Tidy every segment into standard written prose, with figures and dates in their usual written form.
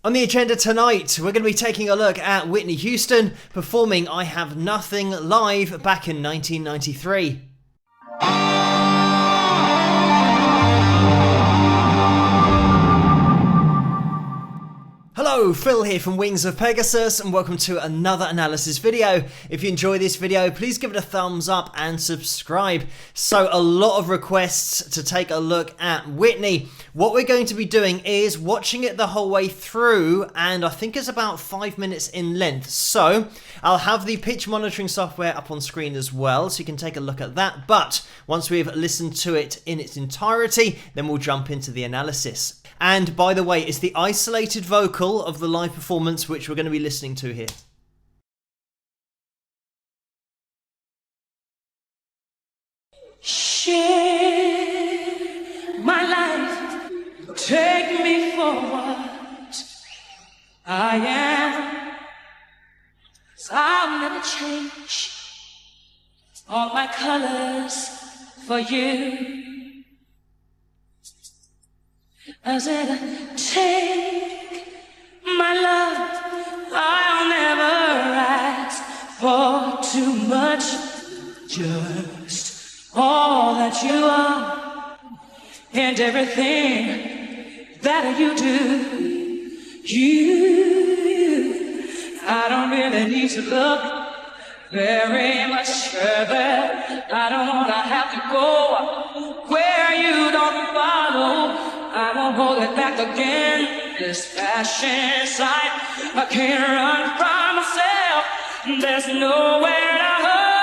On the agenda tonight, we're going to be taking a look at Whitney Houston performing I Have Nothing live back in 1993. Hello, Phil here from Wings of Pegasus and welcome to another analysis video. If you enjoy this video, please give it a thumbs up and subscribe. So a lot of requests to take a look at Whitney. What we're going to be doing is watching it the whole way through, and I think it's about 5 minutes in length. So I'll have the pitch monitoring software up on screen as well, so you can take a look at that. But once we've listened to it in its entirety, then we'll jump into the analysis. And by the way, it's the isolated vocal of the live performance which we're going to be listening to here. Share my life, take me for what I am. 'Cause I'll never change all my colors for you. Does it take my love? I'll never ask for too much. Just all that you are and everything that you do. I don't really need to look very much further. I don't wanna have to go where you don't follow. I won't hold it back again. This passion inside, I can't run from myself. There's nowhere to hide.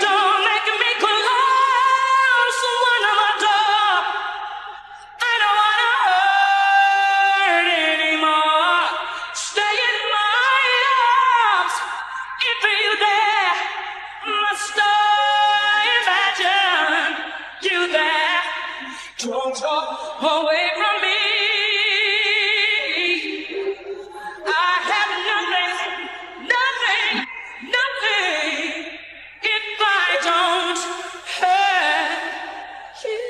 Don't make me close one of my door. I don't wanna hurt anymore. Stay in my arms if you dare. Must I imagine you there? Don't talk away from me. I have nothing, nothing, nothing if I don't hurt you.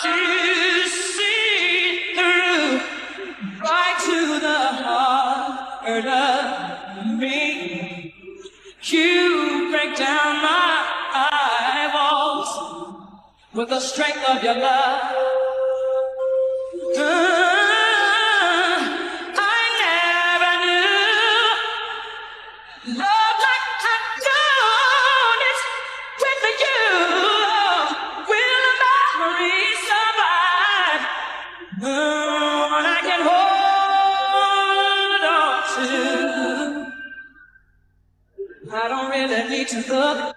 You see through right to the heart of me. You break down my eyeballs with the strength of your love. I never knew love like I know it with you. Will memory survive? When I can hold on to. I don't really need to look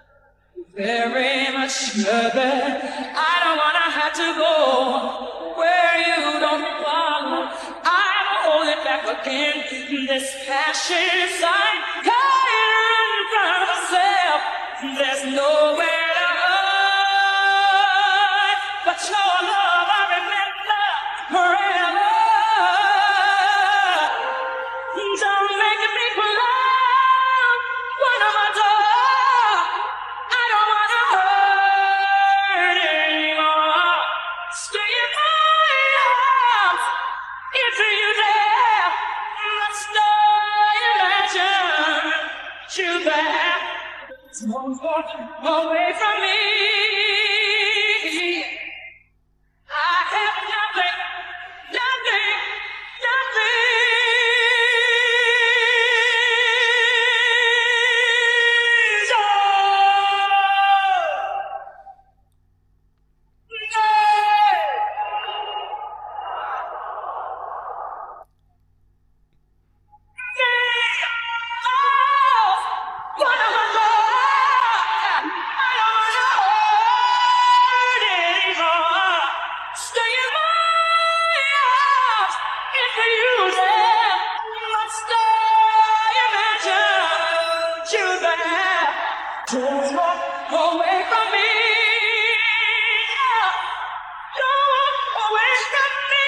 very much further. I don't wanna have to go where you don't follow. I won't hold it back again. This passion inside, can't run from myself. There's nowhere to hide, but your love I remember forever. Don't make me close one of my door. I don't wanna hurt anymore. Stay in my arms if you dare. Must I imagine you there? Don't walk away from me. I have nothing, nothing, nothing. Don't walk away from me. Don't walk away from me.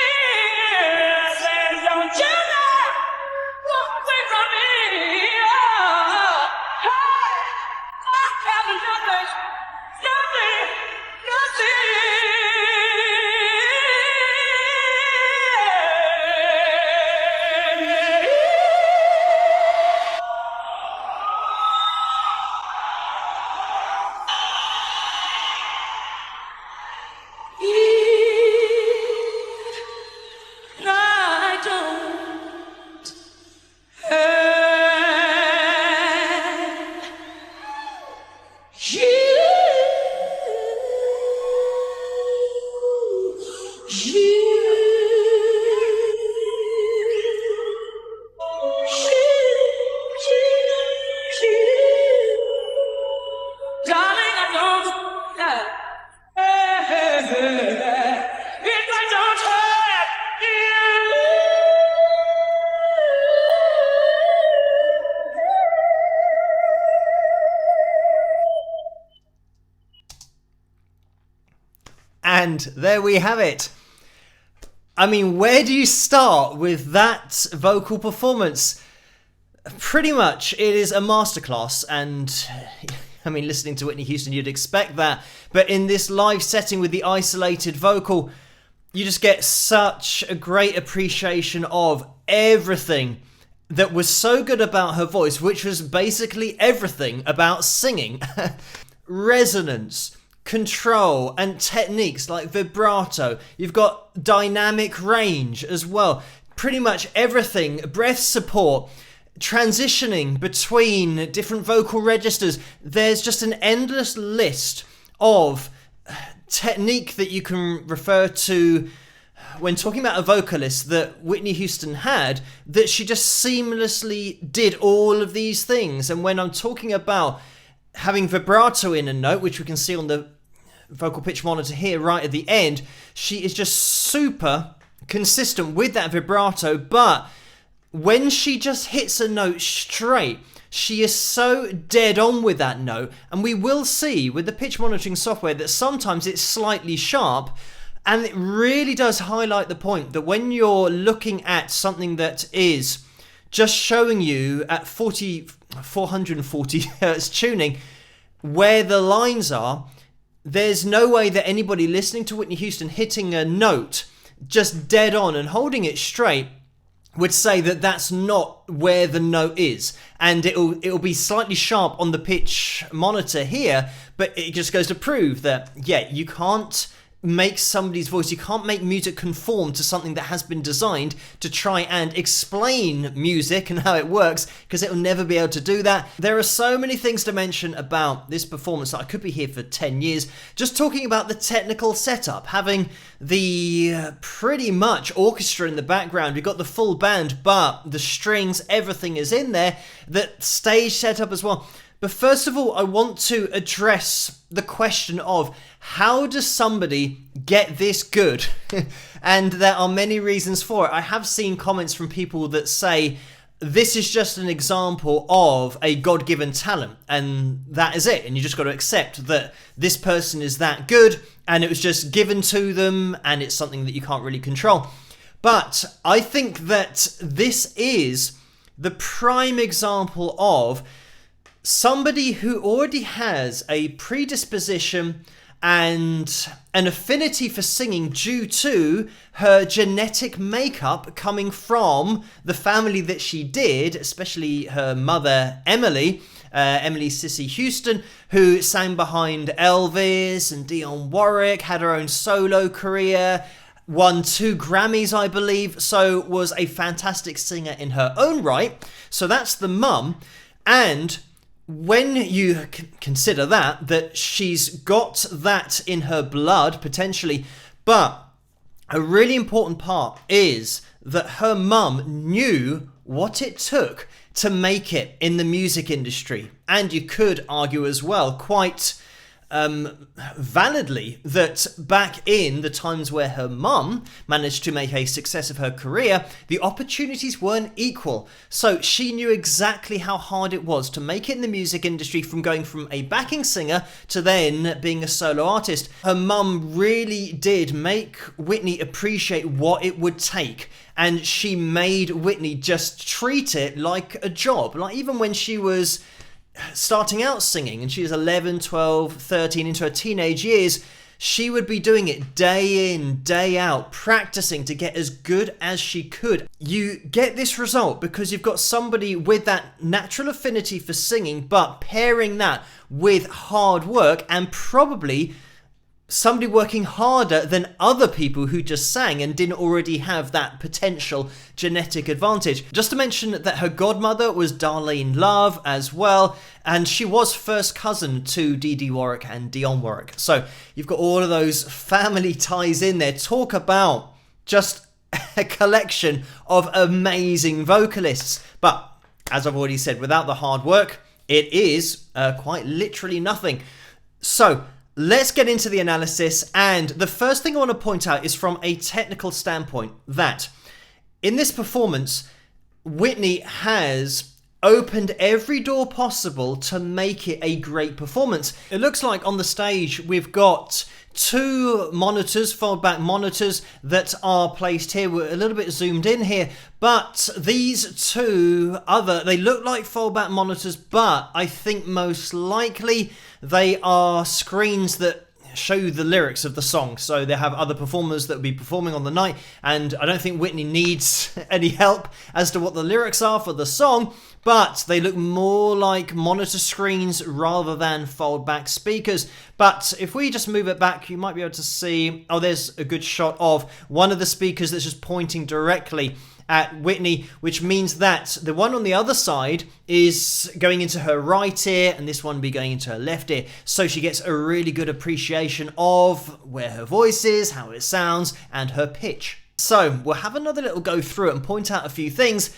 And there we have it. I mean, where do you start with that vocal performance? Pretty much, it is a masterclass, and I mean, listening to Whitney Houston, you'd expect that. But in this live setting with the isolated vocal, you just get such a great appreciation of everything that was so good about her voice, which was basically everything about singing. Resonance, control, and techniques like vibrato. You've got dynamic range as well. Pretty much everything. Breath support, transitioning between different vocal registers. There's just an endless list of technique that you can refer to when talking about a vocalist that Whitney Houston had, that she just seamlessly did all of these things. And when I'm talking about having vibrato in a note, which we can see on the vocal pitch monitor here right at the end, she is just super consistent with that vibrato. But when she just hits a note straight, she is so dead on with that note. And we will see with the pitch monitoring software that sometimes it's slightly sharp. And it really does highlight the point that when you're looking at something that is just showing you at 440 hertz tuning where the lines are, there's no way that anybody listening to Whitney Houston hitting a note just dead on and holding it straight would say that that's not where the note is. And it'll be slightly sharp on the pitch monitor here, but it just goes to prove that, yeah, you can't make somebody's voice, you can't make music conform to something that has been designed to try and explain music and how it works, because it will never be able to do that. There are so many things to mention about this performance that I could be here for 10 years just talking about the technical setup, having the pretty much orchestra in the background. You've got the full band, but the strings, everything is in there, the stage setup as well. But first of all, I want to address the question of how does somebody get this good? And there are many reasons for it. I have seen comments from people that say this is just an example of a God-given talent, and that is it. And you just got to accept that this person is that good, and it was just given to them, and it's something that you can't really control. But I think that this is the prime example of somebody who already has a predisposition and an affinity for singing due to her genetic makeup coming from the family that she did, especially her mother, Emily Sissy Houston, who sang behind Elvis and Dionne Warwick, had her own solo career, won 2 Grammys, I believe, so was a fantastic singer in her own right. So that's the mum. And when you consider that she's got that in her blood, potentially, but a really important part is that her mum knew what it took to make it in the music industry. And you could argue as well, quite validly, that back in the times where her mum managed to make a success of her career, the opportunities weren't equal. So she knew exactly how hard it was to make it in the music industry, from going from a backing singer to then being a solo artist. Her mum really did make Whitney appreciate what it would take, and she made Whitney just treat it like a job. Like, even when she was starting out singing and she was 11, 12, 13, into her teenage years, she would be doing it day in, day out, practicing to get as good as she could. You get this result because you've got somebody with that natural affinity for singing, but pairing that with hard work, and probably somebody working harder than other people who just sang and didn't already have that potential genetic advantage. Just to mention that her godmother was Darlene Love as well, and she was first cousin to Dee Dee Warwick and Dionne Warwick. So you've got all of those family ties in there. Talk about just a collection of amazing vocalists. But as I've already said, without the hard work, it is quite literally nothing. So let's get into the analysis, and the first thing I want to point out is from a technical standpoint that in this performance, Whitney has opened every door possible to make it a great performance. It looks like on the stage we've got two monitors, fold-back monitors that are placed here. We're a little bit zoomed in here, but these two they look like fold-back monitors, but I think most likely they are screens that show the lyrics of the song. So they have other performers that will be performing on the night, and I don't think Whitney needs any help as to what the lyrics are for the song, but they look more like monitor screens rather than fold-back speakers. But if we just move it back, you might be able to see, oh, there's a good shot of one of the speakers that's just pointing directly at Whitney, which means that the one on the other side is going into her right ear and this one will be going into her left ear, so she gets a really good appreciation of where her voice is, how it sounds, and her pitch. So we'll have another little go through it and point out a few things.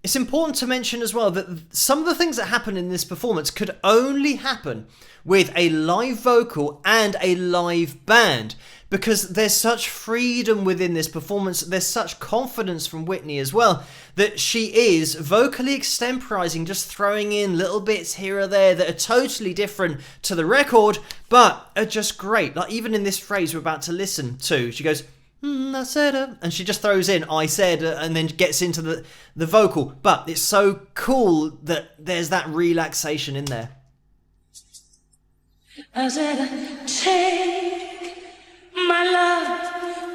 It's important to mention as well that some of the things that happen in this performance could only happen with a live vocal and a live band, because there's such freedom within this performance, there's such confidence from Whitney as well, that she is vocally extemporizing, just throwing in little bits here or there that are totally different to the record, but are just great. Like even in this phrase we're about to listen to, she goes, I said it, and she just throws in I said, and then gets into the vocal, but it's so cool that there's that relaxation in there. I said, take my love,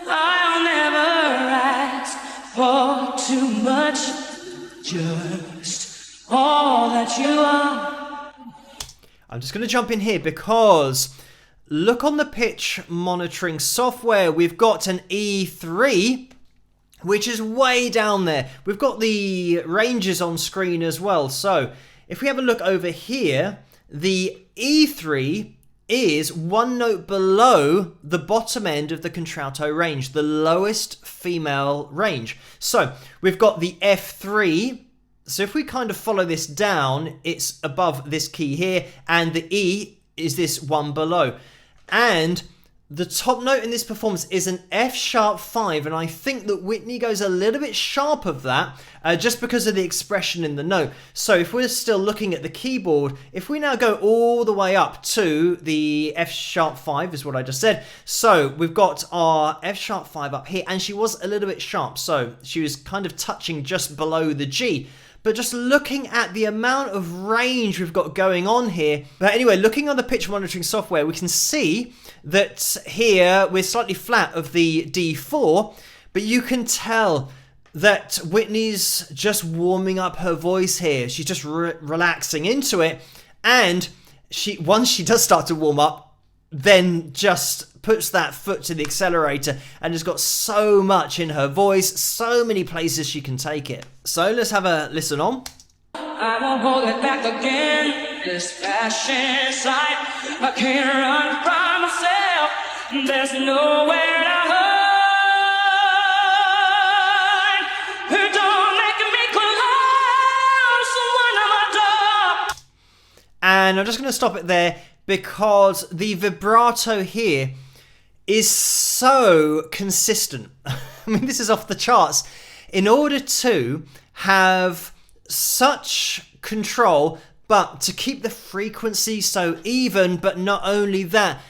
I'll never ask for too much, just all that you are. I'm just going to jump in here because look on the pitch monitoring software, we've got an E3, which is way down there. We've got the ranges on screen as well. So if we have a look over here, the E3 is one note below the bottom end of the contralto range, the lowest female range. So we've got the F3. So if we kind of follow this down, it's above this key here, and the E is this one below. And the top note in this performance is an F sharp 5, and I think that Whitney goes a little bit sharp of that just because of the expression in the note. So if we're still looking at the keyboard, if we now go all the way up to the F sharp 5 is what I just said. So we've got our F sharp 5 up here, and she was a little bit sharp, so she was kind of touching just below the G. But just looking at the amount of range we've got going on here. But anyway, looking on the pitch monitoring software, we can see that here we're slightly flat of the D4, but you can tell that Whitney's just warming up her voice here. She's just relaxing into it. And once she does start to warm up, then just puts that foot to the accelerator and has got so much in her voice, so many places she can take it. So let's have a listen on. I won't hold it back again, this passion inside, I can't run from myself, there's nowhere to hide, don't make me close one of my door. And I'm just going to stop it there, because the vibrato here is so consistent. I mean, this is off the charts. In order to have such control, but to keep the frequency so even, but not only that,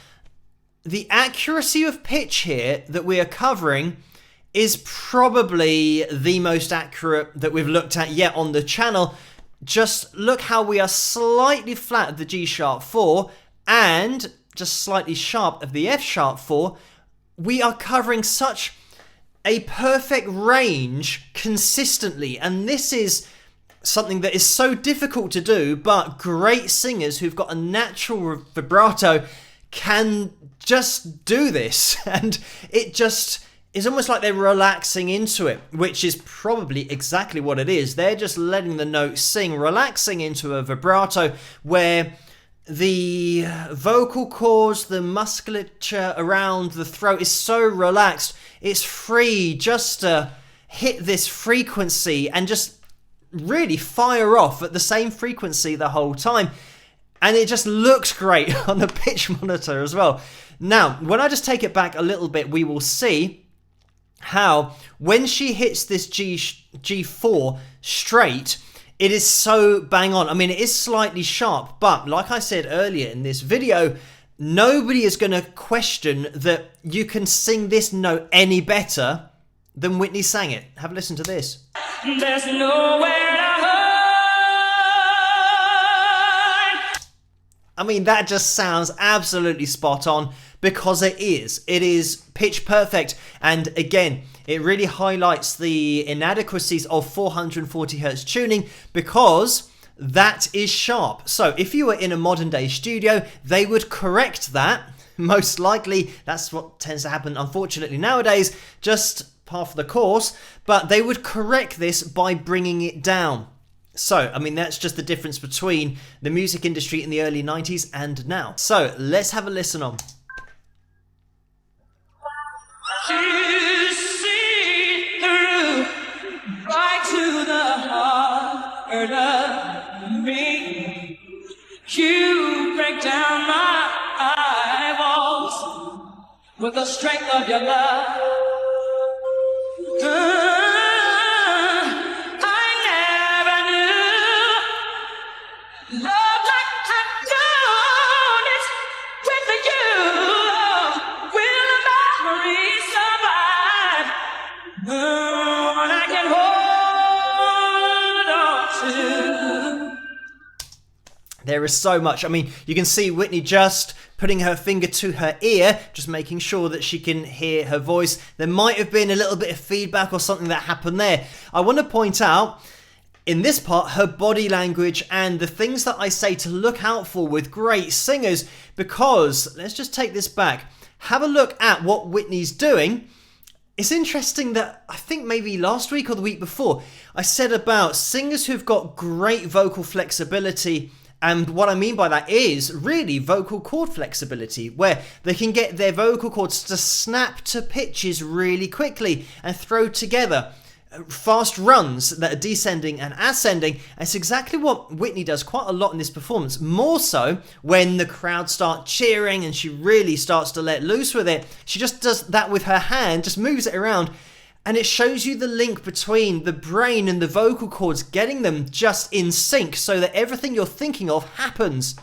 the accuracy of pitch here that we are covering is probably the most accurate that we've looked at yet on the channel. Just look how we are slightly flat of the G sharp 4 and just slightly sharp of the F sharp 4. We are covering such a perfect range consistently, and this is something that is so difficult to do, but great singers who've got a natural vibrato can just do this, and it just is almost like they're relaxing into it, which is probably exactly what it is. They're just letting the note sing, relaxing into a vibrato where the vocal cords, the musculature around the throat is so relaxed, it's free just to hit this frequency and just really fire off at the same frequency the whole time. And it just looks great on the pitch monitor as well. Now, when I just take it back a little bit, we will see how when she hits this G4 straight, It is so bang on. I mean, it is slightly sharp, but like I said earlier in this video, nobody is going to question that you can sing this note any better than Whitney sang it. Have a listen to this. There's nowhere to hide. I mean, that just sounds absolutely spot on because it is. It is pitch perfect. And again, it really highlights the inadequacies of 440 Hz tuning because that is sharp. So if you were in a modern day studio, they would correct that. Most likely, that's what tends to happen, unfortunately, nowadays, just par for the course, but they would correct this by bringing it down. So, I mean, that's just the difference between the music industry in the early 90s and now. So, let's have a listen on. You see through right to the heart of me. You break down my walls with the strength of your love. I never knew love like I known it with you. Will memory survive when I can hold on to? There is so much. I mean, you can see Whitney just putting her finger to her ear, just making sure that she can hear her voice. There might have been a little bit of feedback or something that happened there. I want to point out, in this part, her body language and the things that I say to look out for with great singers, because, let's just take this back, have a look at what Whitney's doing. It's interesting that I think maybe last week or the week before, I said about singers who've got great vocal flexibility. And what I mean by that is really vocal cord flexibility, where they can get their vocal cords to snap to pitches really quickly and throw together fast runs that are descending and ascending. And it's exactly what Whitney does quite a lot in this performance, more so when the crowd start cheering and she really starts to let loose with it. She just does that with her hand, just moves it around. And it shows you the link between the brain and the vocal cords, getting them just in sync so that everything you're thinking of happens.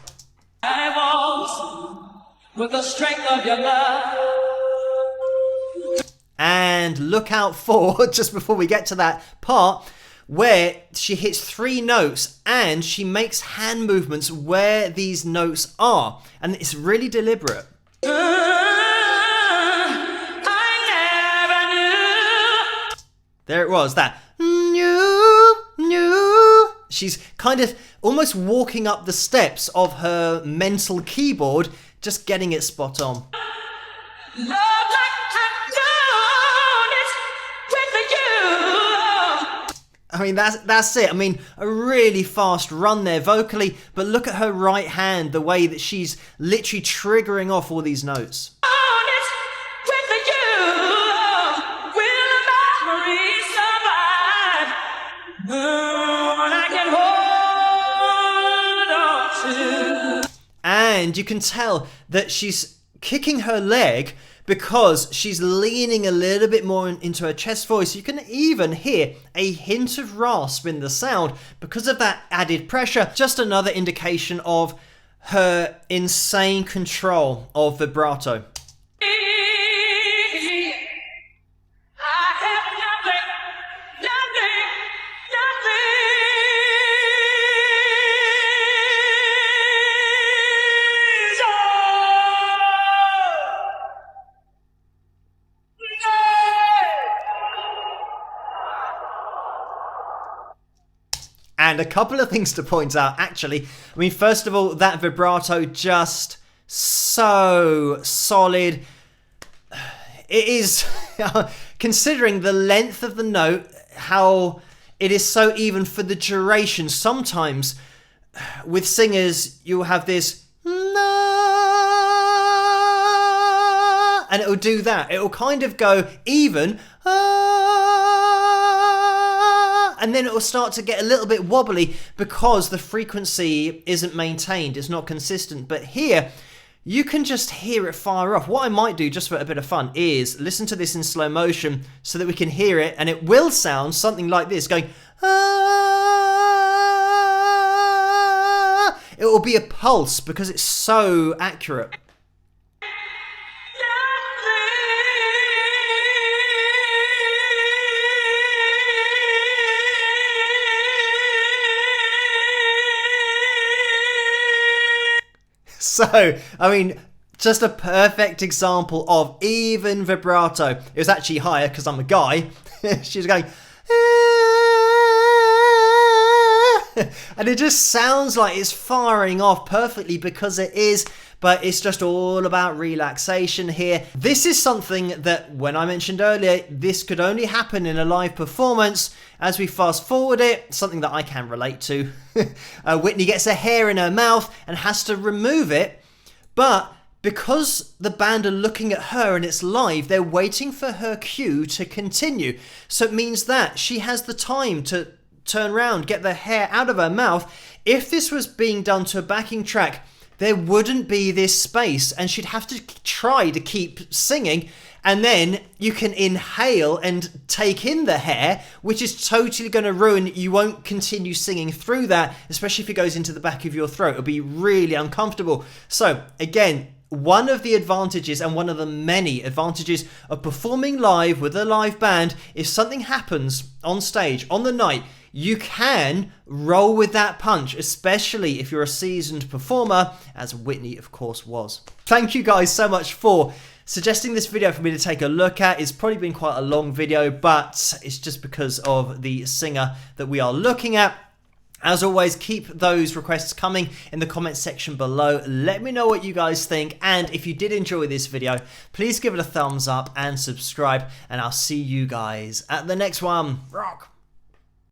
I walk with the strength of your love. And look out for, just before we get to that part, where she hits 3 notes and she makes hand movements where these notes are. And it's really deliberate. There it was, that new. She's kind of almost walking up the steps of her mental keyboard, just getting it spot on. Love like I known it with you. I mean, that's it. I mean, a really fast run there vocally, but look at her right hand, the way that she's literally triggering off all these notes. And you can tell that she's kicking her leg because she's leaning a little bit more into her chest voice. You can even hear a hint of rasp in the sound because of that added pressure. Just another indication of her insane control of vibrato. And a couple of things to point out, actually. I mean, first of all, that vibrato just so solid. It is, considering the length of the note, how it is so even for the duration. Sometimes with singers, you'll have this, and it will do that. It will kind of go even, and then it will start to get a little bit wobbly because the frequency isn't maintained, it's not consistent. But here, you can just hear it far off. What I might do, just for a bit of fun, is listen to this in slow motion so that we can hear it, and it will sound something like this, going, it will be a pulse because it's so accurate. So, I mean, just a perfect example of even vibrato. It was actually higher because I'm a guy. She was going, and it just sounds like it's firing off perfectly because it is, but it's just all about relaxation here. This is something that, when I mentioned earlier, this could only happen in a live performance. As we fast forward it, something that I can relate to, Whitney gets a hair in her mouth and has to remove it, but because the band are looking at her and it's live, they're waiting for her cue to continue. So it means that she has the time to turn around, get the hair out of her mouth. If this was being done to a backing track, there wouldn't be this space and she'd have to try to keep singing, and then you can inhale and take in the hair, which is totally going to ruin. You won't continue singing through that, especially if it goes into the back of your throat. It'll be really uncomfortable. So again, one of the advantages, and one of the many advantages of performing live with a live band, if something happens on stage on the night, you can roll with that punch, especially if you're a seasoned performer, as Whitney of course was. Thank you guys so much for suggesting this video for me to take a look at. It's probably been quite a long video, but it's just because of the singer that we are looking at. As always, keep those requests coming in the comments section below. Let me know what you guys think, and if you did enjoy this video, please give it a thumbs up and subscribe, and I'll see you guys at the next one. Rock!